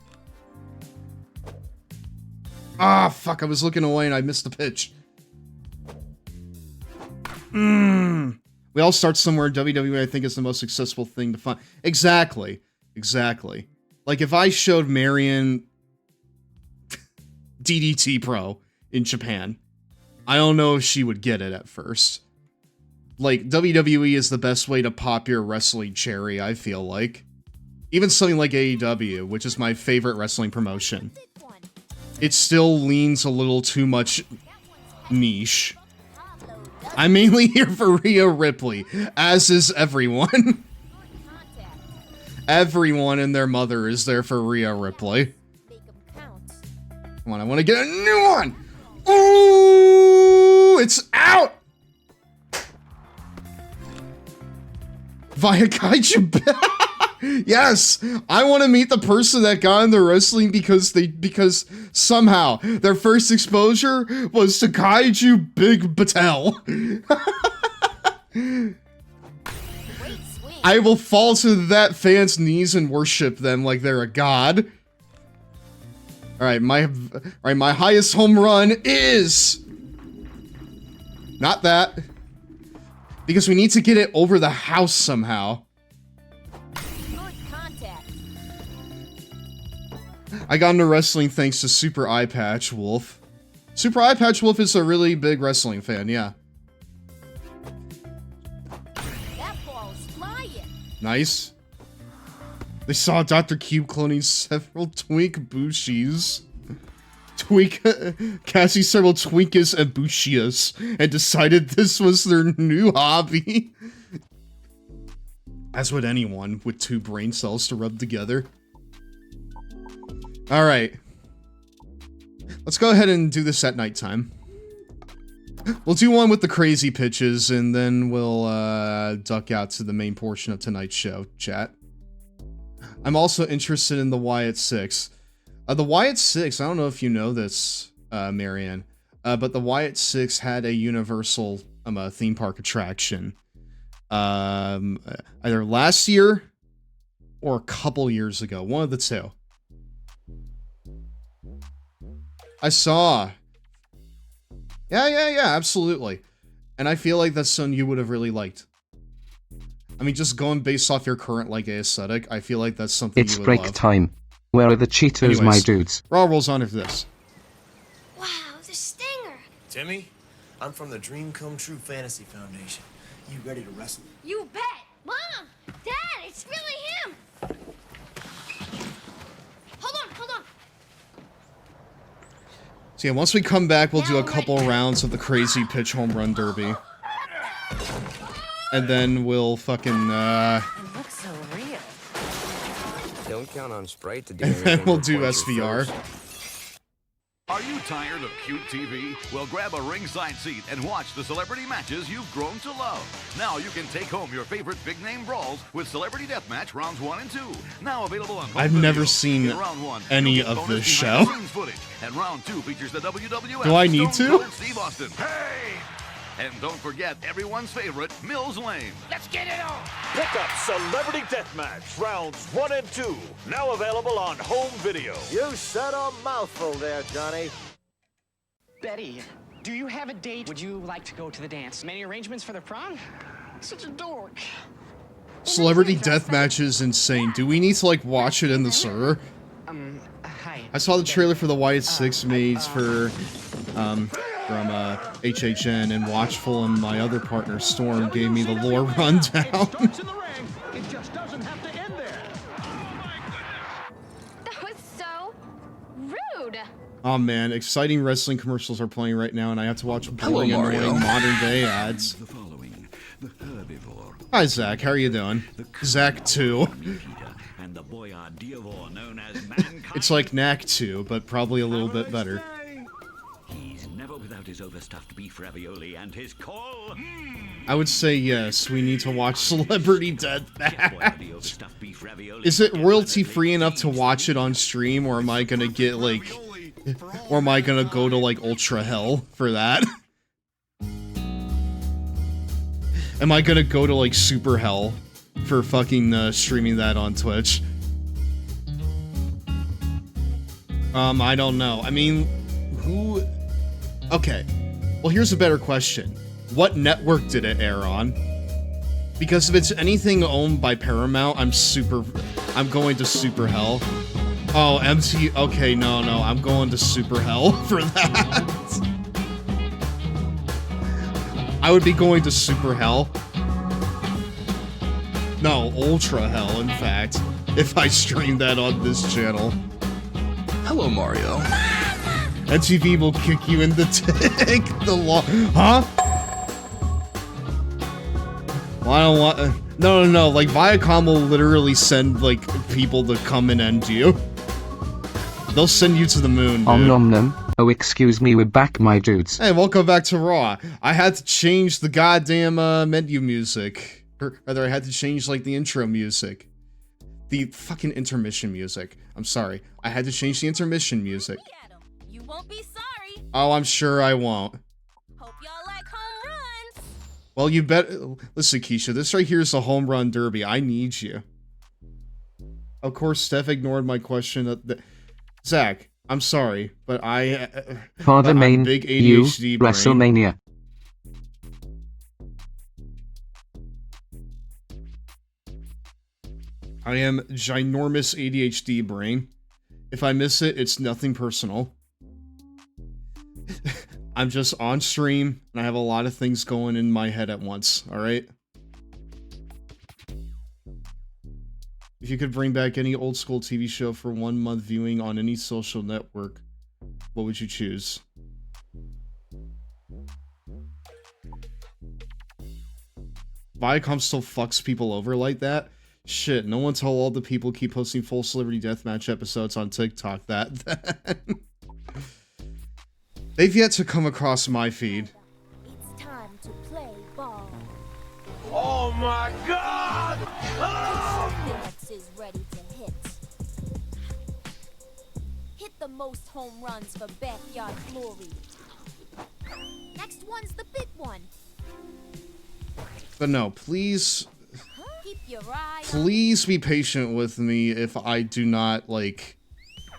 Ah, fuck, I was looking away and I missed the pitch. We all start somewhere. WWE, I think, is the most accessible thing to find. Exactly. Exactly. Like, if I showed Marion DDT Pro in Japan, I don't know if she would get it at first. Like, WWE is the best way to pop your wrestling cherry, I feel like. Even something like AEW, which is my favorite wrestling promotion. It still leans a little too much niche. I'm mainly here for Rhea Ripley, as is everyone. Everyone and their mother is there for Rhea Ripley. Come on, I want to get a new one! Ooh, it's out! Via Kaiju. Yes, I want to meet the person that got into wrestling because somehow their first exposure was to Kaiju Big Batel. I will fall to that fan's knees and worship them like they're a god. All right, my highest home run is not that, because we need to get it over the house somehow. I got into wrestling thanks to Super Eye Patch Wolf. Super Eye Patch Wolf is a really big wrestling fan, yeah. That ball's flying. Nice. They saw Dr. Cube cloning several Twink Bushis. Cassie several Twinkus and Bushias and decided this was their new hobby. As would anyone with 2 brain cells to rub together. Alright. Let's go ahead and do this at nighttime. We'll do one with the crazy pitches, and then we'll duck out to the main portion of tonight's show, chat. I'm also interested in the Wyatt 6. The Wyatt 6, I don't know if you know this, Marianne, but the Wyatt 6 had a Universal theme park attraction. Either last year or a couple years ago. One of the two. I saw. Yeah, absolutely. And I feel like that's something you would have really liked. I mean, just going based off your current, like, aesthetic, I feel like that's something It's you would break love. time. Where are the cheaters, Anyways, my dudes? Raw rolls on after this. Wow, the stinger! Timmy, I'm from the Dream Come True Fantasy Foundation. You ready to wrestle? You bet! Mom! Dad, it's really him! Hold on! So yeah, once we come back, we'll do a couple rounds of the crazy pitch home run derby. And then we'll fucking, It looks so real. Don't count on Sprite to do and then we'll do SVR. Are you tired of cute TV? Well, grab a ringside seat and watch the celebrity matches you've grown to love. Now you can take home your favorite big-name brawls with Celebrity Deathmatch Rounds 1 and 2. Now available on home I've video. never seen In round 1, any you'll get of bonus this behind show. the scenes footage, and round 2 features the WWF Do I need Stone to? Cold Steve Austin. Hey! And don't forget everyone's favorite, Mills Lane. Let's get it on! Pick up Celebrity Deathmatch Rounds 1 and 2. Now available on home video. You said a mouthful there, Johnny. Betty, do you have a date? Would you like to go to the dance? Many arrangements for the prom? Such a dork. Celebrity Deathmatch is insane. Do we need to, like, watch it in the server? Hi. I saw the trailer for the Wyatt 6 maids from HHN, and Watchful and my other partner, Storm, gave me the lore rundown. It just doesn't have to end there. That was so rude! Oh man, exciting wrestling commercials are playing right now, and I have to watch boring, Hello, Mario. annoying modern-day ads. The following, the herbivore. Hi, Zach. How are you doing? Zach 2. And the boyardivore known as mankind. It's like Knack 2, but probably a little bit better. He's never without his overstuffed beef ravioli and his call. I would say yes, we need to watch Celebrity Deathmatch. Is it royalty-free enough to watch it on stream, or am I gonna get, like... Or am I gonna go to, like, Ultra Hell for that? Am I gonna go to, like, Super Hell for fucking streaming that on Twitch. I don't know. I mean, who... Okay. Well, here's a better question. What network did it air on? Because if it's anything owned by Paramount, I'm going to super hell. Oh, okay, no, I'm going to super hell for that. I would be going to super hell. No, ultra hell, in fact, if I streamed that on this channel. Hello, Mario. MTV will kick you in the dick. Huh? Well, I don't want... No. Like, Viacom will literally send, like, people to come and end you. They'll send you to the moon, dude. Nom nom. Oh, excuse me, we're back, my dudes. Hey, welcome back to Raw. I had to change the goddamn menu music. Or rather, I had to change, like, the intro music. The fucking intermission music. I'm sorry. I had to change the intermission music. You won't be sorry. Oh, I'm sure I won't. Hope y'all like home runs. Well, you bet. Listen, Keisha, this right here is a home run derby. I need you. Of course, Steph ignored my question. Zach, I'm sorry, but Father Main, big you, ADHD brain. WrestleMania. I am ginormous ADHD brain. If I miss it, it's nothing personal. I'm just on stream, and I have a lot of things going in my head at once, alright? If you could bring back any old school TV show for 1 month viewing on any social network, what would you choose? Viacom still fucks people over like that? Shit, no one tell all the people keep posting full Celebrity Deathmatch episodes on TikTok that. They've yet to come across my feed. It's time to play ball. Oh my God! Phoenix is ready to hit. Hit the most home runs for backyard glory. Next one's the big one. But no, please... Keep your eye Please be patient with me if I do not, like...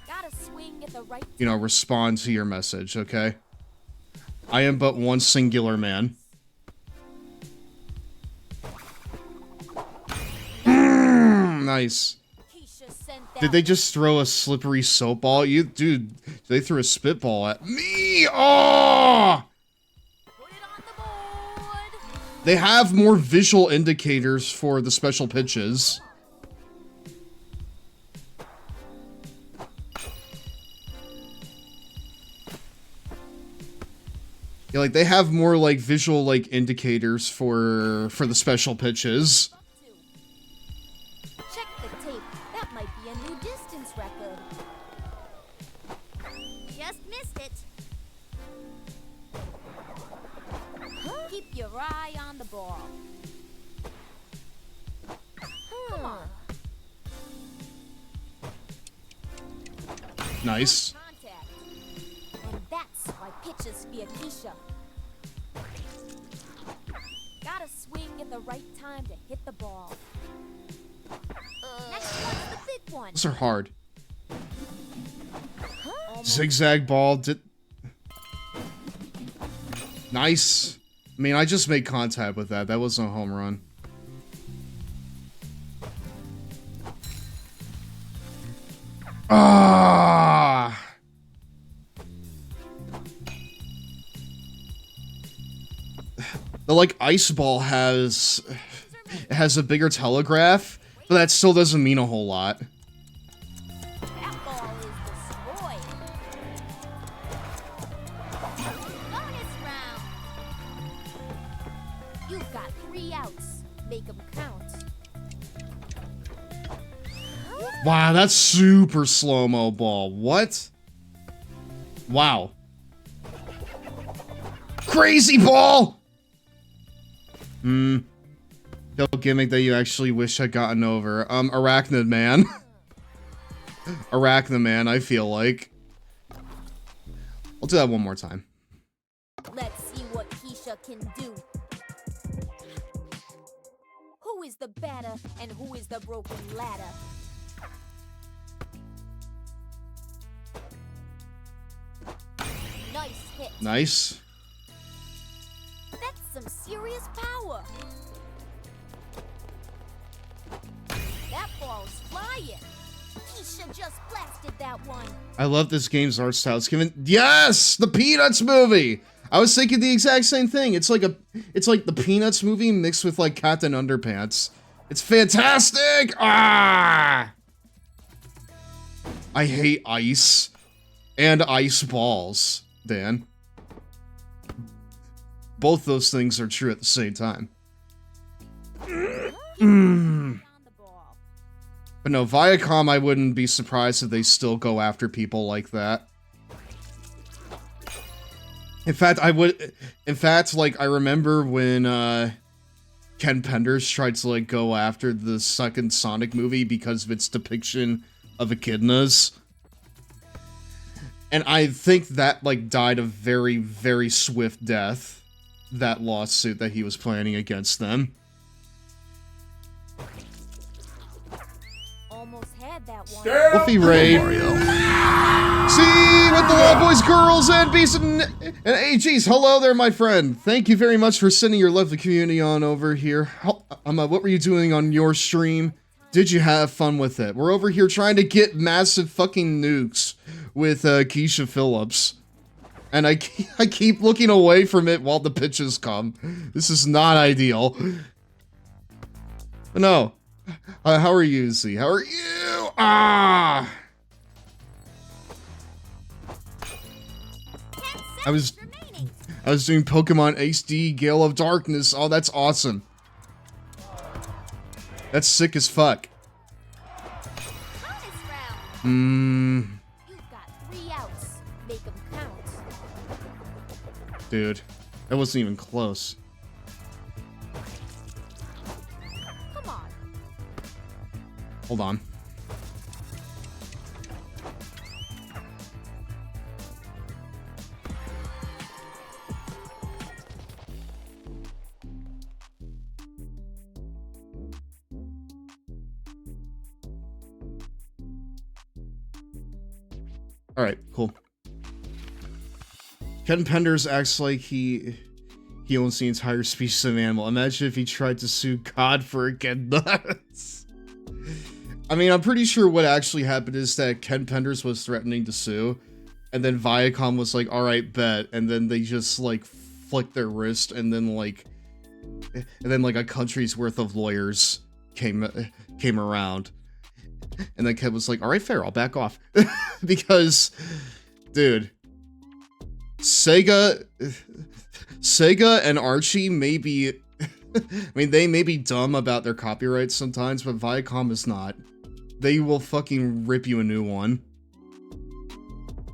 Gotta swing at the right you know, respond to your message, okay? I am but one singular man. Nice. Did they just throw a slippery soap ball at you? Dude, they threw a spitball at me! Oh! They have more visual indicators for the special pitches. Yeah, like, they have more, like, visual, like, indicators for the special pitches. Check the tape. That might be a new distance record. Just missed it. Keep your eye on the ball. Come on. Nice. Contact. And that's why pitches fear Keisha. Gotta swing at the right time to hit the ball. Next one's the big one. Those are hard. Zigzag ball. Nice. I mean, I just made contact with that. That wasn't a home run. Ah. The, like, ice ball has a bigger telegraph, but that still doesn't mean a whole lot. That ball is destroyed. Bonus round. You've got 3 outs. Make them count. Wow, that's super slow-mo ball. What? Wow. Crazy ball! No gimmick that you actually wish had gotten over. Arachnid Man. Arachnid Man, I feel like. I'll do that one more time. Let's see what Keisha can do. Who Who is the batter and who is the broken ladder? Nice hit. Nice. That's some serious power. That ball's flying. Keisha just blasted that one. I love this game's art style. It's given. Yes, the Peanuts movie. I was thinking the exact same thing. It's like the Peanuts movie mixed with like Captain Underpants. It's fantastic. Ah! I hate ice and ice balls, Dan. Both those things are true at the same time. But no, Viacom, I wouldn't be surprised if they still go after people like that. In fact, like, I remember when, Ken Penders tried to, like, go after the second Sonic movie because of its depiction of echidnas. And I think that, like, died a very, very swift death. That lawsuit that he was planning against them. Almost had that one. Wolfie Ray. See, with the little boys, girls, and beasts and AGs. Hello there, my friend. Thank you very much for sending your lovely community on over here. What were you doing on your stream? Did you have fun with it? We're over here trying to get massive fucking nukes with Keisha Phillips. And I keep looking away from it while the pitches come. This is not ideal. But no. How are you, Z? How are you? Ah! I was doing Pokemon HD Gale of Darkness. Oh, that's awesome. That's sick as fuck. You've got 3 outs. Make 'em count. Dude, that wasn't even close. Come on. Hold on. Alright, cool. Ken Penders acts like he owns the entire species of animal. Imagine if he tried to sue God for echidnas. I mean, I'm pretty sure what actually happened is that Ken Penders was threatening to sue, and then Viacom was like, alright, bet, and then they just, like, flicked their wrist, and then, like, a country's worth of lawyers came around. And then Ken was like, alright, fair, I'll back off. Because, dude, Sega and Archie may be, I mean, they may be dumb about their copyrights sometimes, but Viacom is not. They will fucking rip you a new one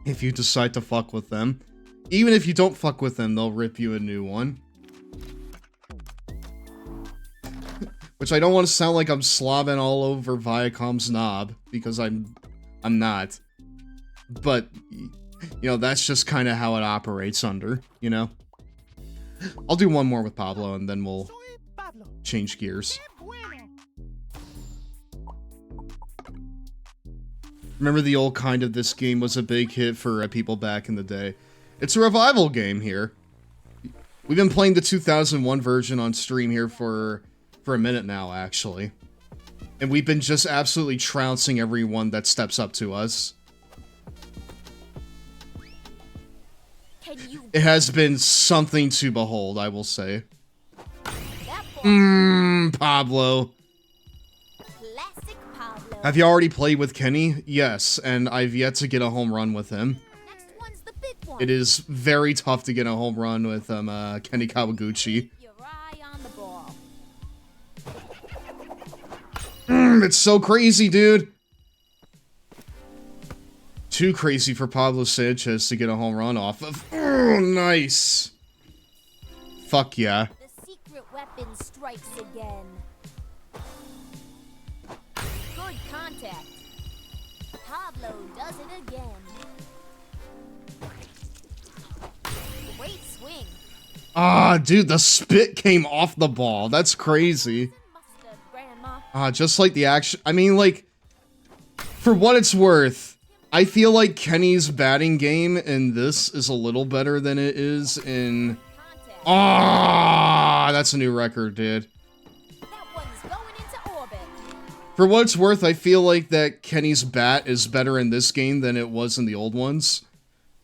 if you decide to fuck with them. Even if you don't fuck with them, they'll rip you a new one. Which I don't want to sound like I'm slobbing all over Viacom's knob, because I'm not. But, you know, that's just kind of how it operates under, you know? I'll do one more with Pablo, and then we'll change gears. Remember the old kind of this game was a big hit for people back in the day. It's a revival game here. We've been playing the 2001 version on stream here for a minute now, actually. And we've been just absolutely trouncing everyone that steps up to us. It has been something to behold, I will say. Pablo. Classic Pablo. Have you already played with Kenny? Yes, and I've yet to get a home run with him. Next one's the big one. It is very tough to get a home run with Kenny Kawaguchi. Your eye on the ball. It's so crazy, dude. Too crazy for Pablo Sanchez to get a home run off of. Oh, nice. Fuck yeah. The secret weapon strikes again. Good contact. Pablo does it again. Great swing. Ah, dude, the spit came off the ball. That's crazy. Must have Just like the action. I mean, like, for what it's worth, I feel like Kenny's batting game in this is a little better than it is in... That's a new record, dude. For what it's worth, I feel like that Kenny's bat is better in this game than it was in the old ones.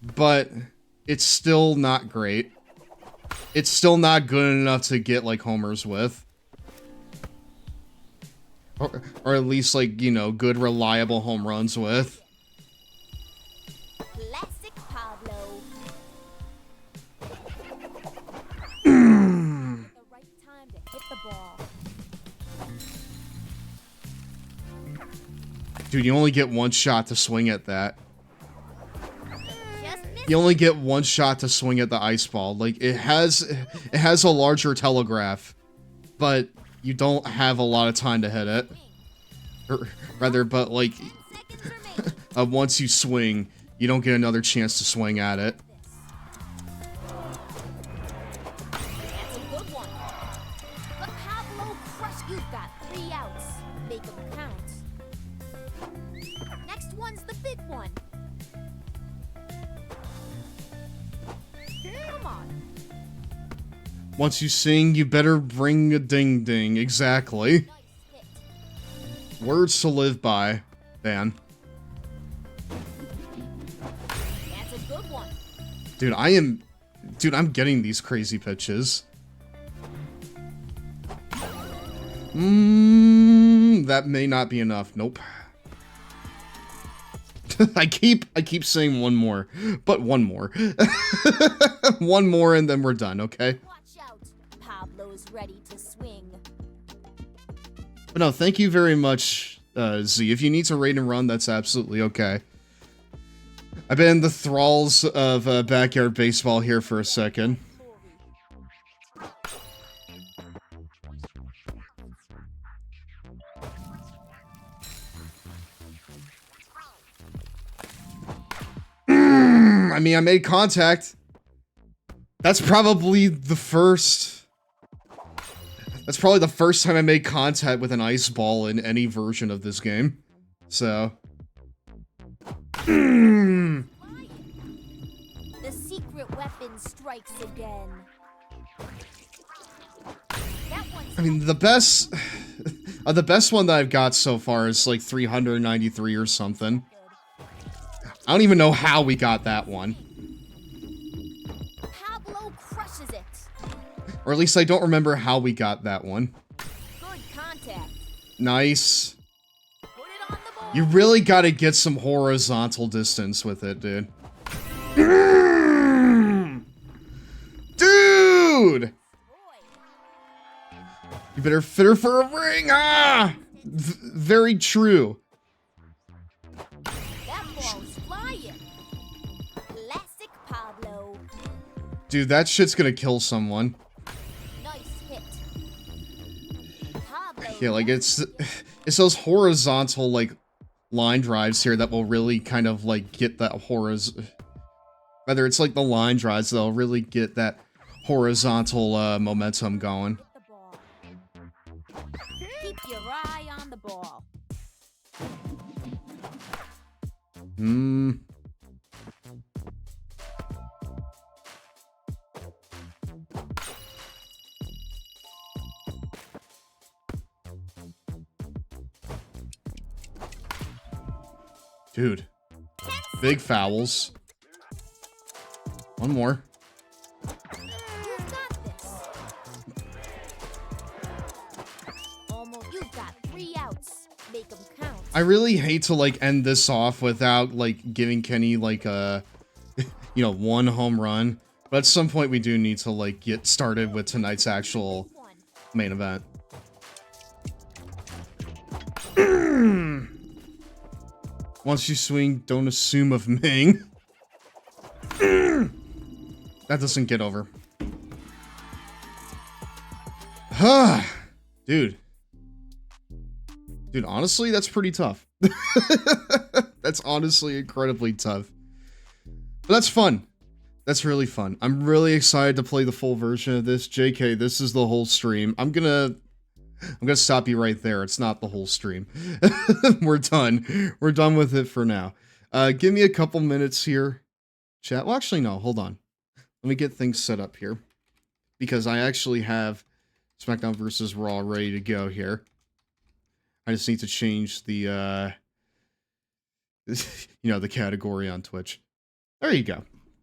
But it's still not great. It's still not good enough to get, like, homers with. Or at least, like, you know, good, reliable home runs with. Classic Pablo. The right time to hit the ball. Dude, you only get one shot to swing at that. You only get one shot to swing at the ice ball. Like, it has a larger telegraph, but you don't have a lot of time to hit it. Or rather, but like, once you swing, you don't get another chance to swing at it. That's a good one. But Pablo crushed. You've got 3 outs. Make them count. Next one's the big one. Come on. Once you sing, you better bring a ding-ding. Exactly. Words to live by, Dan. That's a good one. Dude, I'm getting these crazy pitches. That may not be enough. Nope. I keep saying one more, but one more. One more and then we're done, okay? Watch out. Pablo's ready to swing. But no, thank you very much, Z. If you need to raid and run, that's absolutely okay. I've been in the thralls of backyard baseball here for a second. I mean, I made contact. That's probably the first time I made contact with an ice ball in any version of this game. So. The secret weapon strikes again. I mean, the best one that I've got so far is like 393 or something. I don't even know how we got that one. Pablo crushes it. Or at least I don't remember how we got that one. Good contact. Nice. You really gotta get some horizontal distance with it, dude. Dude! You better fit her for a ring! Very true. That ball's flying. Classic Pablo. Dude, that shit's gonna kill someone. Nice hit. Pablo. Yeah, like it's those horizontal like line drives here that will really kind of like get that whether it's like the line drives, they'll really get that horizontal momentum going. Keep your eye on the ball. Dude. Big fouls. One more. You've got this. Almost. You've got 3 outs. Make them count. I really hate to like end this off without like giving Kenny like a you know, one home run. But at some point we do need to like get started with tonight's actual main event. Once you swing, don't assume of Ming. That doesn't get over. Dude. Dude, honestly, that's pretty tough. That's honestly incredibly tough. But that's fun. That's really fun. I'm really excited to play the full version of this. JK, this is the whole stream. I'm gonna I'm gonna stop you right there. It's not the whole stream. We're done. We're done with it for now. Give me a couple minutes here, chat. Well, actually, no. Hold on. Let me get things set up here, because I actually have SmackDown vs. Raw ready to go here. I just need to change the, the category on Twitch. There you go.